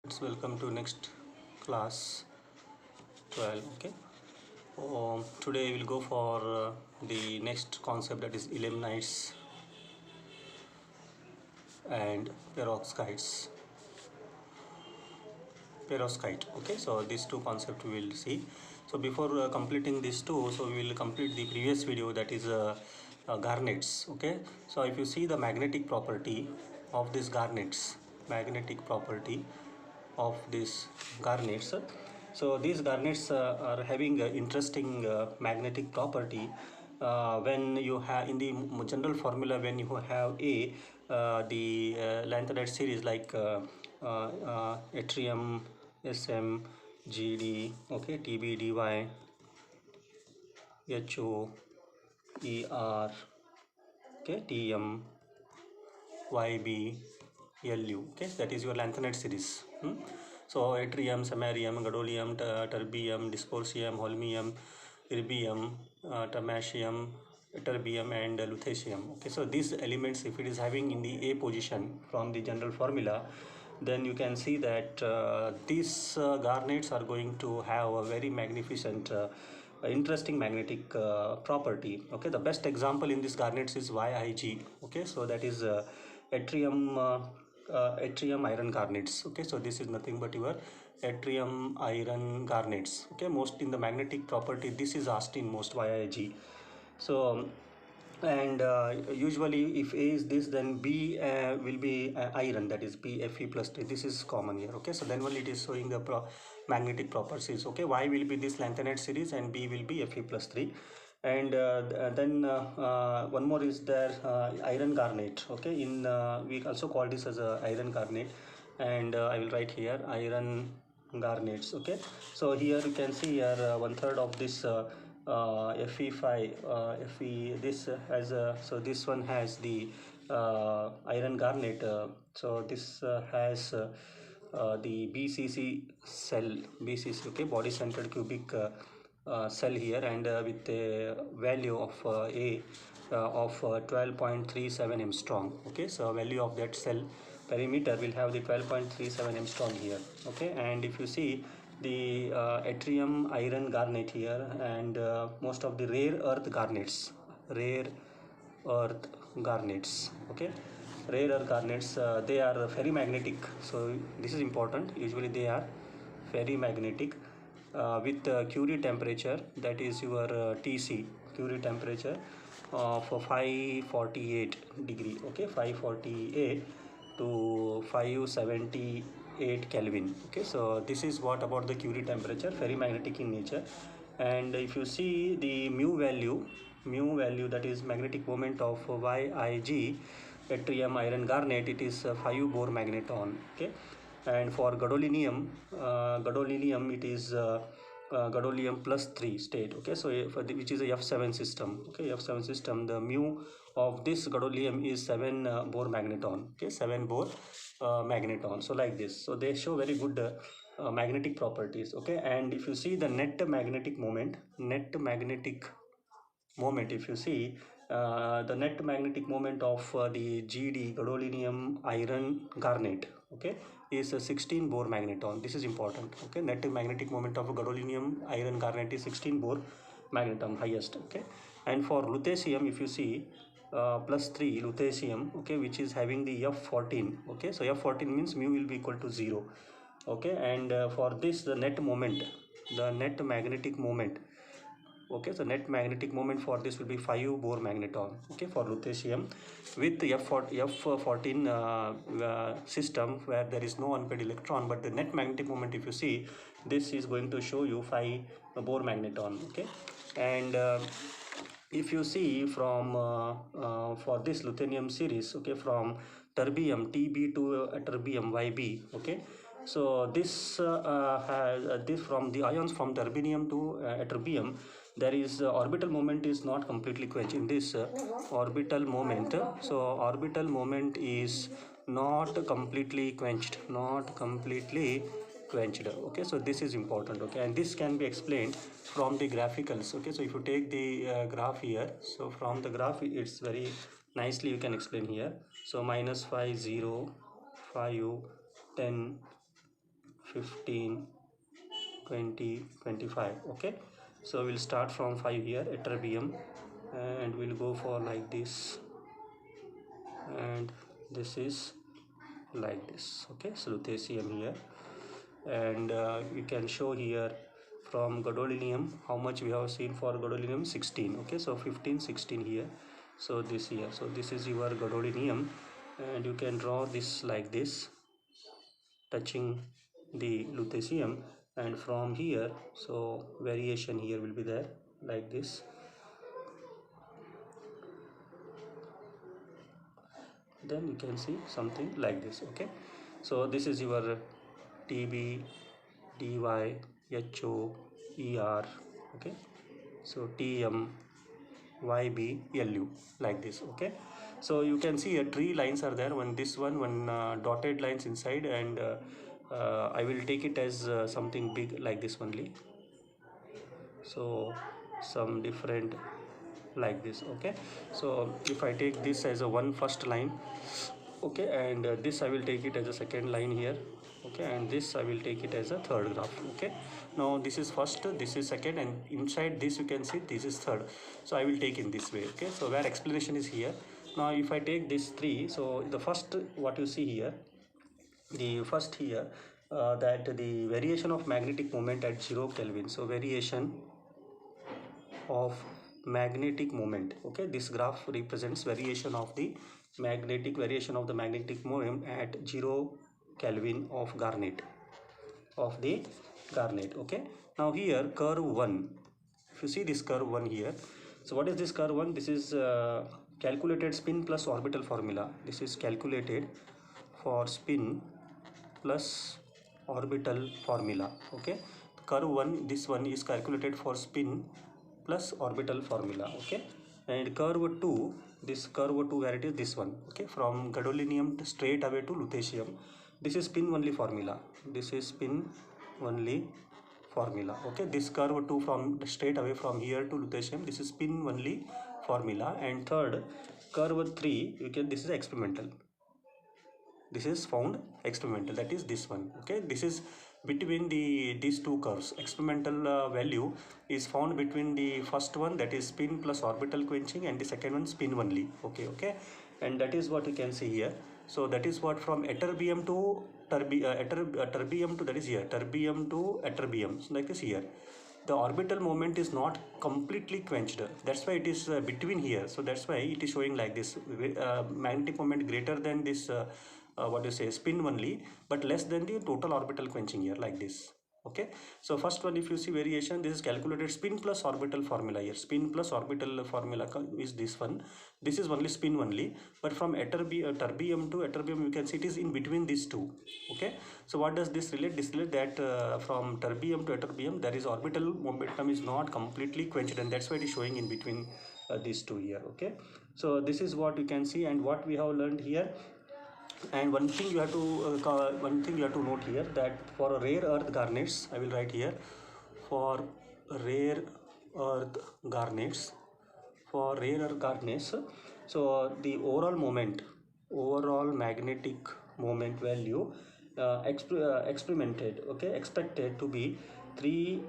Let's welcome to next class 12. Okay. Today we'll go for the next concept, that is ilmenite and perovskite. Okay, so these two concepts we will see. So before completing these two, so we will complete the previous video, that is garnets. Okay, so if you see the magnetic property of these garnets, magnetic property of these garnets. So these garnets are having interesting magnetic property. When you have in the general formula, when you have the lanthanide series like yttrium, Sm, Gd, okay, Tb, Dy, Ho, Er, okay, Tm, Yb, Lu. Okay, that is your lanthanide series. So yttrium, samarium, gadolinium, terbium, dysprosium, holmium, erbium, tertium, terbium, and lutetium. Okay, so these elements, if it is having in the A position from the general formula, then you can see that these garnets are going to have a very magnificent interesting magnetic property. Okay, the best example in this garnets is Yig. Okay, so that is yttrium, yttrium iron garnets. Okay, so this is nothing but your yttrium iron garnets. Okay, most in the magnetic property, this is asked in most Yig. So and usually if A is this, then B will be iron, that is B Fe plus 3. This is common here. Okay, so then only it is showing the magnetic properties. Okay, Y will be this lanthanide series and B will be Fe plus 3. And then one more is there, iron garnet. Okay, in we also call this as a iron garnet, and I will write here iron garnets. Okay, so here you can see here one third of this Fe5 Fe, this has so this one has the iron garnet, so this has the BCC cell, BCC, okay, body centered cubic cell here, and with a value of A of 12.37 Armstrong. Okay, so value of that cell perimeter will have the 12.37 Armstrong here. Okay, and if you see the yttrium iron garnet here, and most of the rare earth garnets, okay, rare earth garnets, they are ferrimagnetic. So this is important, usually they are ferrimagnetic with Curie temperature, that is your Tc, Curie temperature of 548 degree. Okay, 548 to 578 Kelvin. Okay, so this is what about the Curie temperature, ferrimagnetic in nature. And if you see the mu value, that is magnetic moment of Yig, yttrium iron garnet, it is 5 Bohr magneton. Okay, and for gadolinium it is gadolinium plus 3 state. Okay, so for which is a F7 system. Okay, F7 system, the mu of this gadolinium is 7 Bohr magneton. Okay, 7 Bohr magneton. So like this, so they show very good magnetic properties. Okay, and if you see the net magnetic moment, if you see the net magnetic moment of the GD, gadolinium iron garnet, okay, is 16 Bohr magneton. This is important. Okay, net magnetic moment of gadolinium iron garnet is 16 Bohr magneton, highest. Okay, and for lutetium, if you see plus 3 lutetium, okay, which is having the F14. Okay, so F14 means mu will be equal to 0. Okay, and for this the net magnetic moment, okay, so net magnetic moment for this will be 5 Bohr magneton. Okay, for lutetium with F14 system, where there is no unpaired electron, but the net magnetic moment, if you see, this is going to show you 5 Bohr magneton. Okay, and if you see from for this lutetium series, okay, from terbium Tb to terbium Yb. Okay, so this has this from the ions from terbium to terbium, there is orbital moment is not completely quenched in this orbital moment. So orbital moment is not completely quenched. Okay, so this is important. Okay, and this can be explained from the graphicals. Okay, so if you take the graph here, so from the graph it's very nicely you can explain here. So minus 5, 0, 5, 10, 15, 20, 25. Okay, so we'll start from 5 here, ytterbium, and we'll go for like this, and this is like this. Okay, so lutetium here, and we can show here from gadolinium how much we have seen for gadolinium, 16. Okay, so 15, 16 here, so this here, so this is your gadolinium, and you can draw this like this, touching the lutetium, and from here, so variation here will be there like this. Then you can see something like this. Okay, so this is your TB, DY, HO, ER. Okay, so TM, YB, LU, like this. Okay, so you can see three lines are there, one this one dotted lines inside, and I will take it as something big like this only, so some different like this. Okay, so if I take this as a one first line, okay, and this I will take it as a second line here. Okay, and this I will take it as a third graph. Okay, now this is first, this is second, and inside this you can see this is third, so I will take in this way. Okay, so where explanation is here. Now if I take this three, so the first what you see here, the first here, that the variation of magnetic moment at 0 Kelvin, so variation of magnetic moment. Okay, this graph represents variation of the magnetic moment at 0 Kelvin of garnet, Okay, now here curve 1, if you see this curve 1 here, so what is this curve 1? This is calculated spin plus orbital formula. This is calculated for spin plus orbital formula. Okay, curve 1, this one is calculated for spin plus orbital formula. Okay, and curve 2, this curve 2, where it is this one. Okay, from gadolinium to straight away to lutetium, this is spin only formula, this is spin only formula. Okay, this curve 2 from straight away from here to lutetium, this is spin only formula. And third, curve 3, you can, this is experimental, this is found experimental, that is this one. Okay, this is between these two curves. Experimental value is found between the first one, that is spin plus orbital quenching, and the second one spin only. Okay, and that is what you can see here. So that is what from ytterbium to terbium to, that is here, terbium to ytterbium, so like this here. The orbital moment is not completely quenched, that's why it is between here, so that's why it is showing like this, magnetic moment greater than this what you say, spin only, but less than the total orbital quenching here, like this. Okay, so first one, if you see variation, this is calculated spin plus orbital formula here, spin plus orbital formula is this one, this is only spin only, but from terbium to ytterbium, you can see it is in between these two. Okay, so what does this relate? This relate that from terbium to ytterbium, there is orbital momentum is not completely quenched, and that's why it is showing in between these two here. Okay, so this is what you can see, and what we have learned here. And one thing you have to note here, that for rare earth garnets, I will write here, for rare earth garnets, so the overall magnetic moment value expected to be 3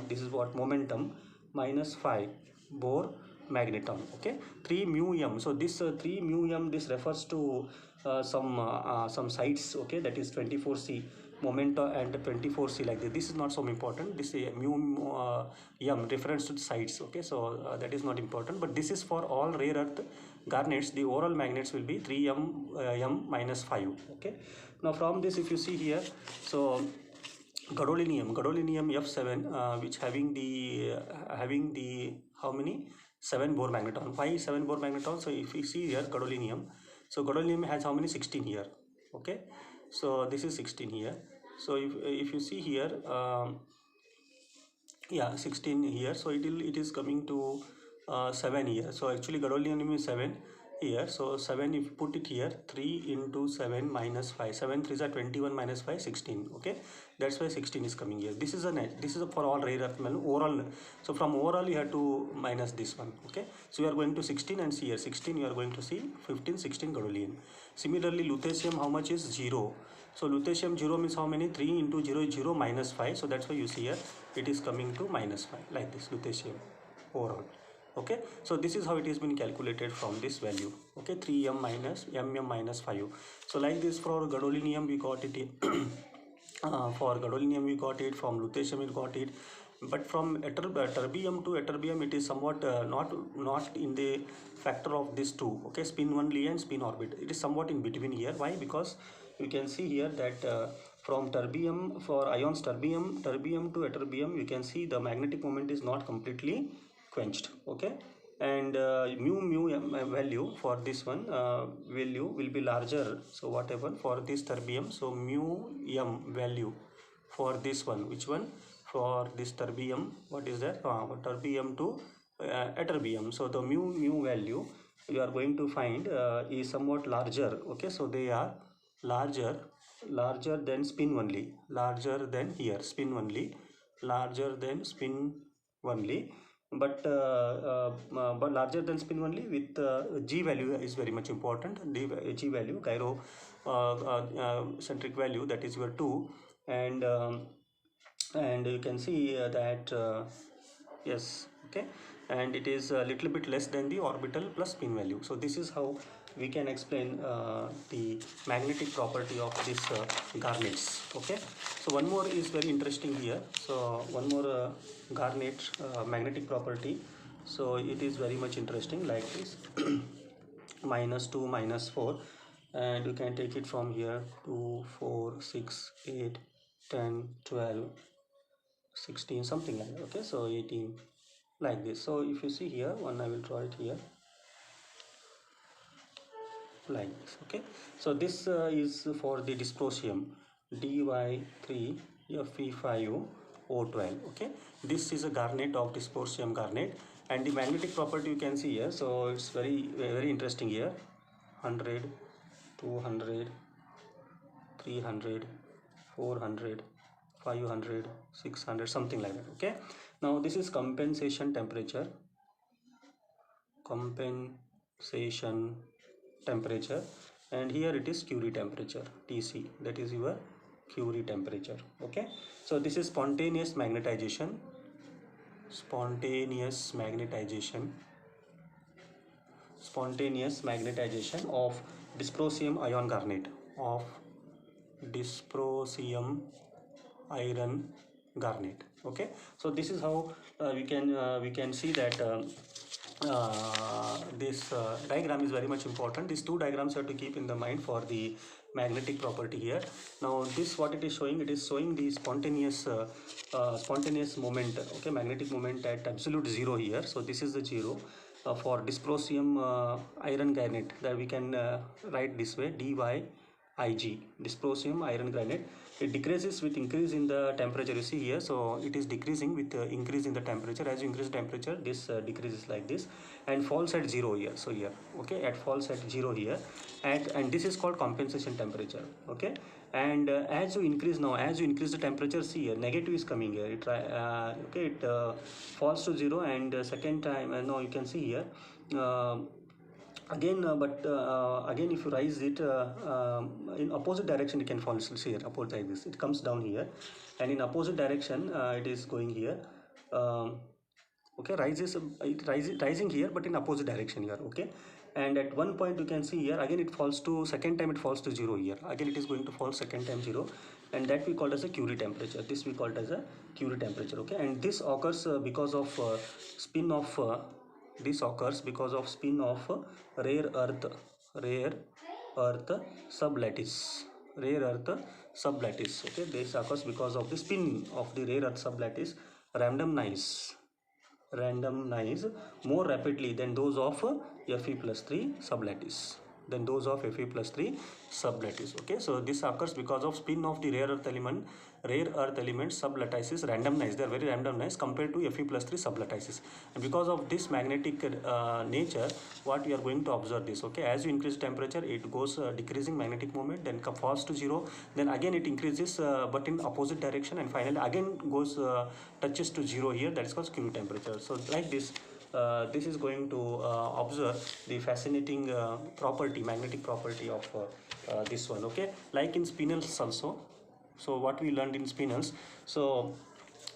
this is what, momentum minus 5 Bohr magneton. Okay, 3 mu m, so this 3 mu m, this refers to some sites. Okay, that is 24C momenta and 24C, like this is not so important, this mu m reference to the sites. Okay, so that is not important, but this is for all rare earth garnets, the overall magnets will be 3m minus 5. Okay, now from this, if you see here, so gadolinium F7, which having the how many, 7 Bohr magneton. Why 7 Bohr magneton? So if you see here gadolinium, so gadolinium has how many, 16 here. Okay, so this is 16 here. So if you see here, yeah, 16 here, so it is coming to 7 here. So actually gadolinium is 7, here. So 7, if you put it here, 3 into 7 minus 5, 7 3s are 21 minus 5 16. Okay, that's why 16 is coming here. This is a net, this is a for all rare earth overall. So from overall you have to minus this one. Okay, so you are going to 16 and see here 16, you are going to see 15 16 gadolinium. Similarly lutetium, how much is 0? So lutetium 0 means how many? 3 into 0 is 0 minus 5. So that's why you see here it is coming to minus 5 like this, lutetium overall. Okay, so this is how it has been calculated from this value. Okay, 3m minus mm minus 5. So like this for gadolinium we got it for gadolinium we got it, from lutetium we got it, but from terbium to ytterbium it is somewhat not in the factor of these two. Okay, spin only and spin orbit, it is somewhat in between here. Why? Because you can see here that from terbium, for ions terbium to ytterbium, you can see the magnetic moment is not completely quenched. Okay, and mu value for this one value will be larger. So whatever for this terbium, so mu m value for this one, which one? For this terbium, what is that? Terbium to ytterbium. So the mu value you are going to find is somewhat larger. Okay, so they are larger than spin only, larger than here spin only, larger than spin only, but larger than spin only with G value is very much important. G value, gyro centric value, that is your 2, and you can see that yes. Okay, and it is a little bit less than the orbital plus spin value. So this is how we can explain the magnetic property of this garnets. Okay, so one more is very interesting here. So one more garnet magnetic property, so it is very much interesting like this. -2 -4, and you can take it from here 2 4 6 8 10 12 16, something like that. Okay, so 18 like this. So if you see here one, I will draw it here like this. Okay, so this is for the dysprosium, Dy3Fe5O12. Okay, this is a garnet of dysprosium garnet, and the magnetic property you can see here. So it's very interesting here. 100 200 300 400 500 600, something like that. Okay, now this is compensation temperature, and here it is Curie temperature, Tc, that is your Curie temperature. Okay, so this is spontaneous magnetization of dysprosium ion garnet, of dysprosium iron garnet. Okay, so this is how we can see that this diagram is very much important. These two diagrams you have to keep in the mind for the magnetic property here. Now this, what it is showing, it is showing the spontaneous moment. Okay, magnetic moment at absolute 0 here. So this is the 0 for dysprosium iron garnet, that we can write this way, DyIg, dysprosium iron garnet. It decreases with increase in the temperature. You see here, so it is decreasing with increase in the temperature. As you increase temperature, this decreases like this and falls at 0 here. So here, okay, it falls at 0 here, and this is called compensation temperature. Okay, and as you increase the temperature, see here, negative is coming here. It falls to 0, and second time now you can see here again, again if you raise it in opposite direction, it can fall. See here, opposite like this, it comes down here, and in opposite direction it is going here. Okay, rising here, but in opposite direction here. Okay, and at one point you can see here again it falls to, second time it falls to 0 here. Again it is going to fall second time 0, and that we call as a Curie temperature. This we called as a Curie temperature. Okay, and this occurs because of spin of this occurs because of spin of rare earth sublattice. Okay, this occurs because of the spin of the rare earth sublattice randomize more rapidly than those of Fe+3 sublattice. than those of Fe plus 3 sublattice. Okay, so this occurs because of spin of the rare earth element sublattices randomized. They are very randomized compared to Fe plus 3 sublattices, and because of this magnetic nature, what we are going to observe this. Okay, as you increase temperature, it goes decreasing magnetic moment, then falls to zero, then again it increases but in opposite direction, and finally again goes touches to zero here. That is called Curie temperature. So like this, this is going to observe the fascinating magnetic property of this one. Okay, like in spinels also. So what we learned in spinels, so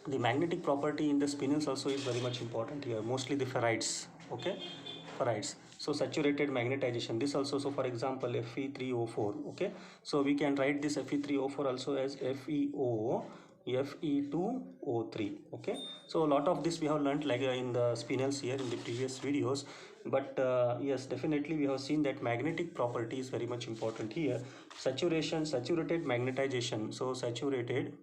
the magnetic property in the spinels also is very much important here, mostly the ferrites. Okay, ferrites. So saturated magnetization, this also. So for example, Fe3O4. Okay, so we can write this Fe3O4 also as Fe2O3. Okay, so a lot of this we have learned like in the spinels here in the previous videos, but yes, definitely we have seen that magnetic property is very much important here. Saturated magnetization. So saturated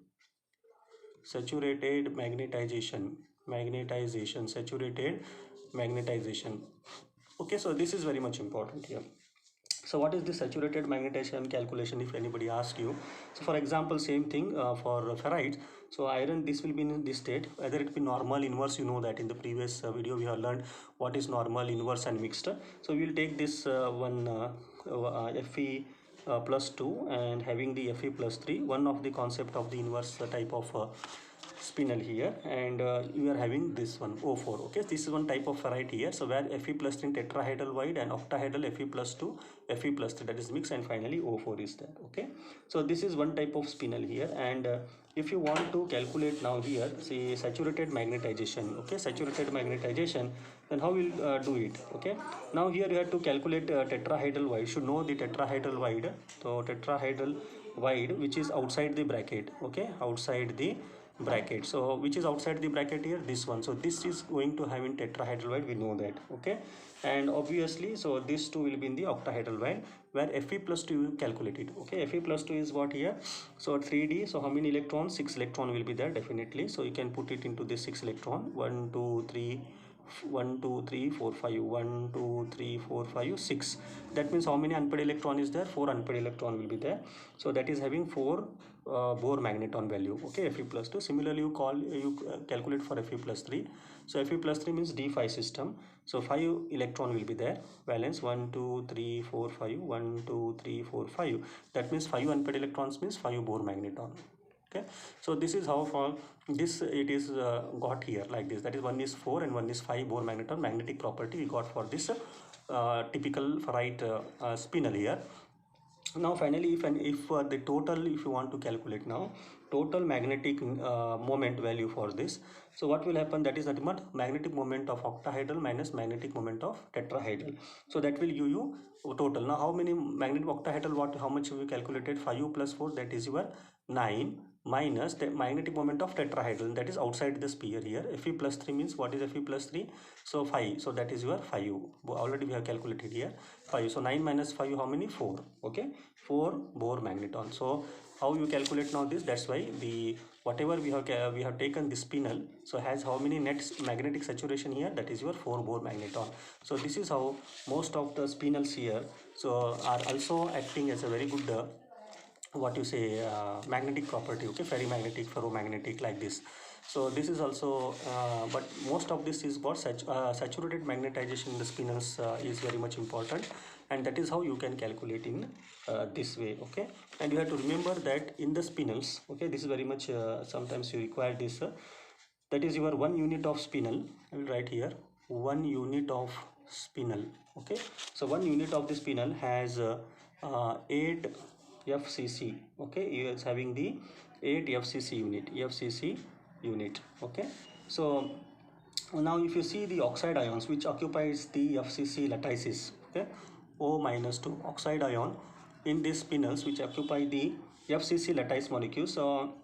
magnetization. Okay, so this is very much important here. So what is the saturated magnetization calculation, if anybody asks you? So for example, same thing for ferrites. So iron, this will be in this state, whether it be normal, inverse. You know that in the previous video we have learned what is normal, inverse and mixed. So we will take this Fe plus 2 and having the Fe plus 3, one of the concept of the inverse type of spinel here, and you are having this one O4. Okay, this is one type of ferrite here. So where Fe plus 3 tetrahedral wide and octahedral Fe plus 2, Fe plus 3, that is mixed, and finally O4 is there. Okay, so this is one type of spinel here, and if you want to calculate now here, see saturated magnetization. Okay, saturated magnetization, then how we'll do it? Okay, now here you have to calculate tetrahedral wide. Should know the tetrahedral wide. So tetrahedral wide, which is outside the bracket. Okay, outside the bracket. So which is outside the bracket here? This one. So this is going to have in tetrahedral wide, we know that. Okay, and obviously, so this 2 will be in the octahedral wide, where Fe plus 2 you calculate it. Okay, Fe plus 2 is what here? So 3d. So how many electrons? 6 electron will be there definitely. So you can put it into this 6 electron. 1 2 3 1 2 3 4 5 1 2 3 4 5 6. That means how many unpaired electron is there? 4 unpaired electron will be there. So that is having 4 Bohr magneton value. Okay, Fe plus 2. Similarly, you calculate for Fe plus 3. So Fe plus 3 means d5 system. So 5 electron will be there. Valence 1 2 3 4 5 1 2 3 4 5. That means 5 unpaired electrons means 5 Bohr magneton. Okay, so this is how for this it is got here like this. That is, one is 4 and one is 5 Bohr magneton magnetic property we got for this typical ferrite spinel here. Now finally, if the total, if you want to calculate now total magnetic moment value for this, so what will happen? That is nothing but magnetic moment of octahedral minus magnetic moment of tetrahedral. So that will give you total. Now how many magnetic octahedral, how much we calculated? 5 plus 4, that is your 9, minus the magnetic moment of tetrahedral, that is outside the sphere here. Fe plus 3 means what is Fe plus 3? So 5. So that is your 5. Already we have calculated here 5. So 9 minus 5, how many? 4. Okay, 4 Bohr magneton. So how you calculate now this? That's why the whatever we have taken this spinel, so has how many net magnetic saturation here? That is your 4 Bohr magneton. So this is how most of the spinels here so are also acting as a very good what you say magnetic property. Okay, ferrimagnetic, ferromagnetic, like this. So this is also but most of this is got saturated magnetization in the spinels is very much important, and that is how you can calculate in this way. Okay, and you have to remember that in the spinels, okay, this is very much sometimes you require this that is your 1 unit of spinel. I will write here 1 unit of spinel. Okay, so 1 unit of the spinel has 8 FCC. Okay, it's having the 8 FCC unit. Okay, so now if you see the oxide ions which occupies the FCC lattices, okay, O minus 2 oxide ion in these spinels which occupy the FCC lattice molecules. So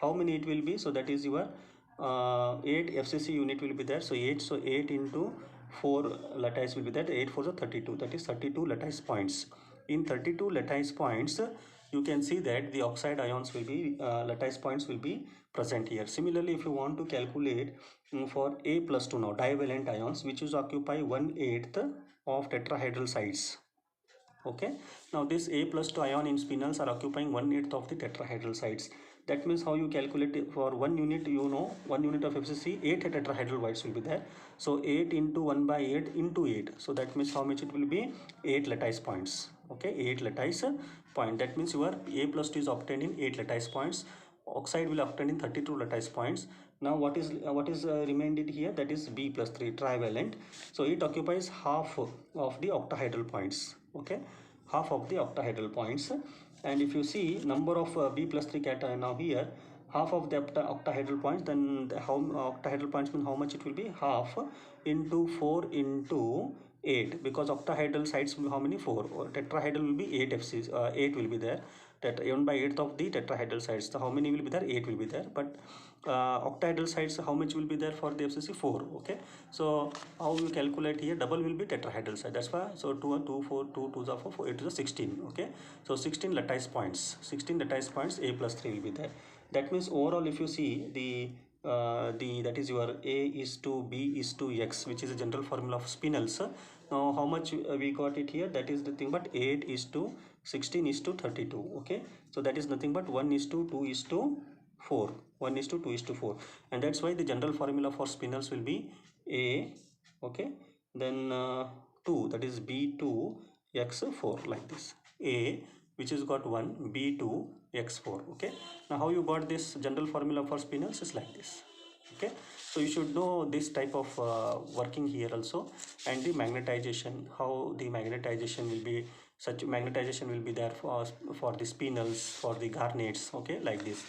how many it will be? So that is your 8 FCC unit will be there. So 8 into 4 lattice will be there. 8 4 is 32. That is 32 lattice points. In 32 lattice points, you can see that the oxide ions will be lattice points will be present here. Similarly, if you want to calculate for A plus 2 now divalent ions which is occupy 1/8 of tetrahedral sites. Okay, now this A plus 2 ion in spinels are occupying 1/8 of the tetrahedral sites. That means how you calculate it for 1 unit, you know 1 unit of FCC, 8 tetrahedral voids will be there. So 8 into 1 by 8 into 8. So that means how much it will be? 8 lattice points. Okay, 8 lattice point. That means your A plus 2 is obtained in 8 lattice points. Oxide will obtain in 32 lattice points. Now what is remained here? That is B plus 3 trivalent. So it occupies half of the octahedral points. Okay, half of the octahedral points. And if you see number of B plus 3 cation now here, half of the octahedral points, then how octahedral points mean how much it will be? Half into 4 into 8, because octahedral sites will be how many? 4. Or tetrahedral will be 8 FCs, 8 will be there. That 1 by 8 of the tetrahedral sites. So how many will be there? 8 will be there. But octahedral sites, how much will be there for the FCC? 4. Okay, so how you calculate here? Double will be tetrahedral side. That's why, so 2 2 4 2 2 are 4 4 8 is 16. Okay, so 16 lattice points, 16 lattice points, A plus 3 will be there. That means overall if you see the that is your A is to B is to X, which is a general formula of spinels. Now how much we got it here? That is the thing, but 8 is to 16 is to 32. Okay, so that is nothing but 1 is to 2 is to 4, 1 is to 2 is to 4, and that's why the general formula for spinels will be A, okay, then 2, that is B2 X4, like this. A, which is got 1, B2 X4. Okay, now how you got this general formula for spinels is like this. Okay, so you should know this type of working here also, and the magnetization, how the magnetization will be, such magnetization will be there for the spinels, for the garnets. Okay, like this.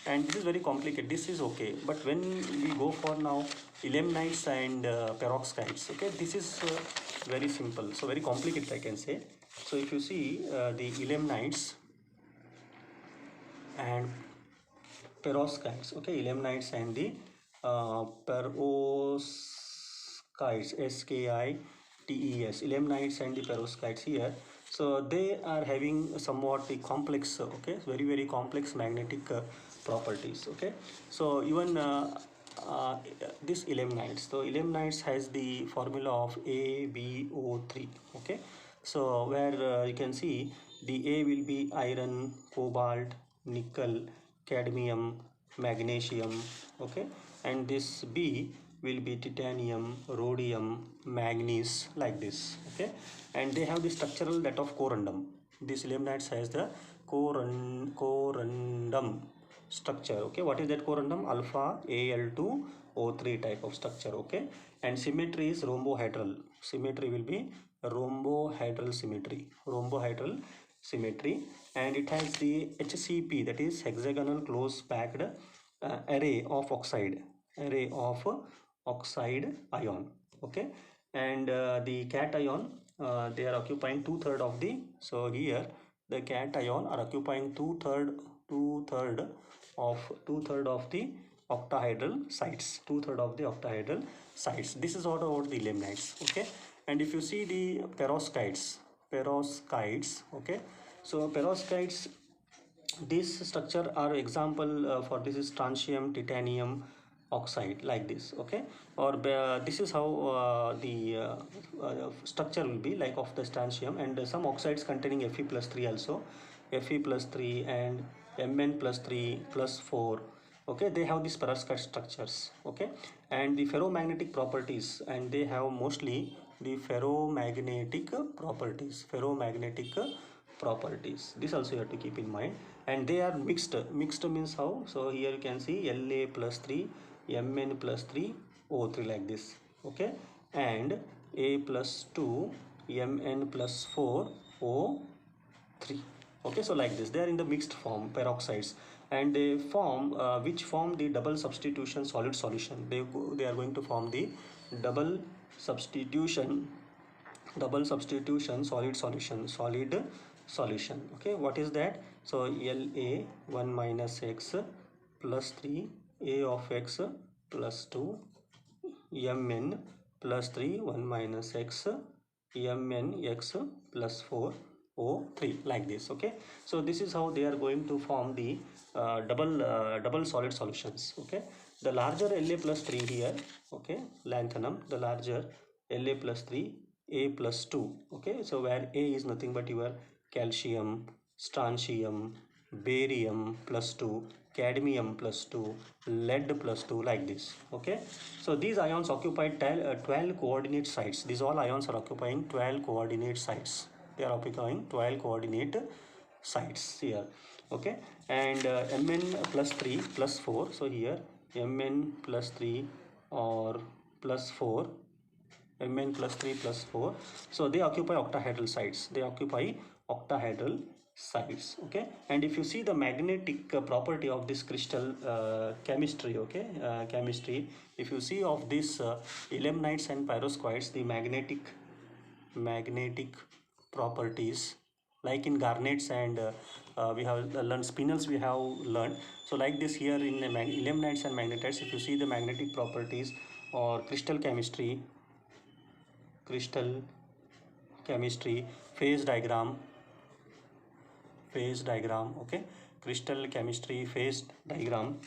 And this is very complicated. This is okay, but when we go for now ilmenitites and perovskites, okay, this is very simple, so very complicated I can say. So if you see the ilmenitites and perovskites, okay, ilmenitites and the perovskites, SKITES, ilmenitites and the perovskites here. So they are having somewhat the complex, okay, very complex magnetic properties. Okay, so even this ilmenitites, so ilmenitites has the formula of AbO3. Okay, so where you can see the A will be iron, cobalt, nickel, cadmium, magnesium. Okay, and this B will be titanium, rhodium, manganese, like this. Okay, and they have the structural that of corundum. This ilmenitites has the corundum structure. Okay, what is that corundum? Alpha Al2O3 type of structure. Okay, and symmetry is rhombohedral. Symmetry will be rhombohedral symmetry, and it has the HCP, that is hexagonal close packed array of oxide ion. Okay, and the cation, they are occupying 2/3 of the, so here the cation are occupying two-third of the octahedral sites, This is all about the ilmenitites. Okay, and if you see the perovskites, okay, so perovskites, this structure are example for this is strontium, titanium oxide, like this. Okay, or this is how structure will be like of the strontium, and some oxides containing Fe plus 3 also, Fe plus 3 and Mn plus 3 plus 4. Okay, they have these perovskite structures. Okay, and the ferromagnetic properties, and they have mostly the ferromagnetic properties. This also you have to keep in mind. And they are mixed means how? So here you can see La plus 3, Mn plus 3, O3, like this. Okay, and A plus 2, Mn plus 4, O3. Okay, so like this, they are in the mixed form, peroxides, and they form which form the double substitution solid solution. They are going to form the double substitution solid solution. Okay, what is that? So La 1 minus x plus 3, A of x plus 2, Mn plus 3, 1 minus x, Mn x plus 4, O3, like this. Okay, so this is how they are going to form the double solid solutions. Okay, the larger La plus 3 here, okay, lanthanum, the larger La plus 3, A plus 2. Okay, so where A is nothing but your calcium, strontium, barium plus 2, cadmium plus 2, lead plus 2, like this. Okay, so these ions occupy 12 coordinate sites. These all ions are occupying 12 coordinate sites. They are occupying 12 coordinate sites here. Okay, and Mn plus 3 plus 4. So here Mn plus 3 or plus 4, Mn plus 3 plus 4. So they occupy octahedral sites. They occupy octahedral sites. Okay, and if you see the magnetic property of this crystal chemistry, okay, chemistry, if you see of this ilmenitites and perovskites, the magnetic properties, like in garnets and we have learned spinels, we have learned. So like this here in ilmenitites and magnetites, if you see the magnetic properties or crystal chemistry, phase diagram, okay, crystal chemistry phase diagram.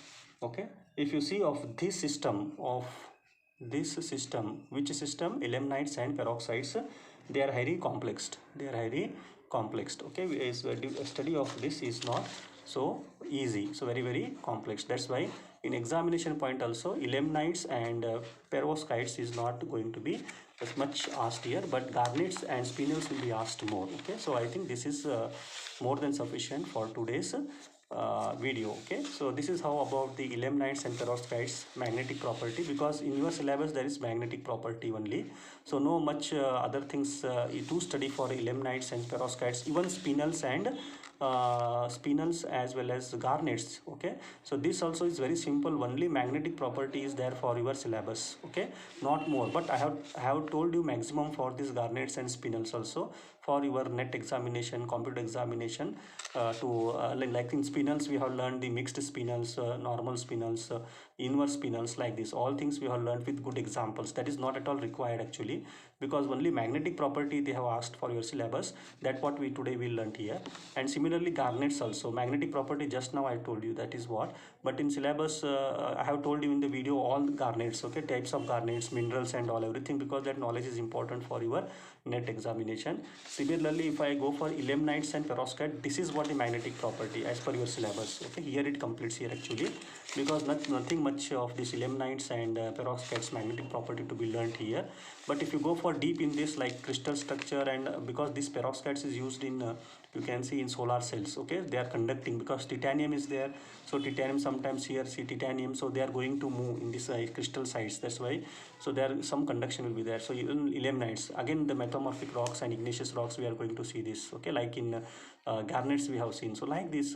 Okay, if you see of this system, which system, ilmenitites and peroxides, they are highly complexed. Okay, a study of this is not so easy, so very complex. That's why in examination point also ilmenitites and perovskites is not going to be as much asked here, but garnets and spinels will be asked more. Okay, so I think this is more than sufficient for today's video. Okay, so this is how about the ilmenitites and perovskites magnetic property, because in your syllabus there is magnetic property only, so no much other things to study for ilmenitites and perovskites, even spinels as well as garnets. Okay, so this also is very simple, only magnetic property is there for your syllabus. Okay, not more, but I have told you maximum for these garnets and spinels also for your net examination, computer examination, like in spinels we have learned the mixed spinels, normal spinels, inverse spinels, like this all things we have learned with good examples. That is not at all required actually, because only magnetic property they have asked for your syllabus. That what we today will learn here. And similarly garnets also, magnetic property just now I told you that is what, but in syllabus I have told you in the video all the garnets. Okay, types of garnets, minerals and all, everything, because that knowledge is important for your net examination. Similarly, if I go for ilmenitites and perovskite, this is what the magnetic property as per your syllabus. Okay, here it completes here actually, because nothing much of this ilmenitites and perovskites magnetic property to be learned here. But if you go for deep in this, like crystal structure, and because this perovskites is used in you can see in solar cells. Okay, they are conducting, because titanium is there, so titanium sometimes here see titanium, so they are going to move in this crystal sites. That's why, so there some conduction will be there. So even ilmenitites, again the metamorphic rocks and igneous rocks, we are going to see this. Okay, like in garnets we have seen. So like this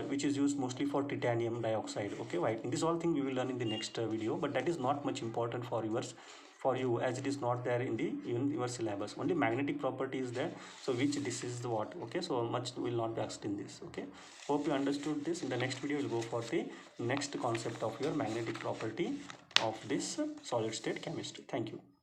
which is used mostly for titanium dioxide. Okay, whitening, this all thing we will learn in the next video, but that is not much important for yours, for you, as it is not there in the even your syllabus. Only magnetic property is there, so which this is the what. Okay, so much will not be asked in this. Okay, hope you understood this. In the next video we'll go for the next concept of your magnetic property of this solid state chemistry. Thank you.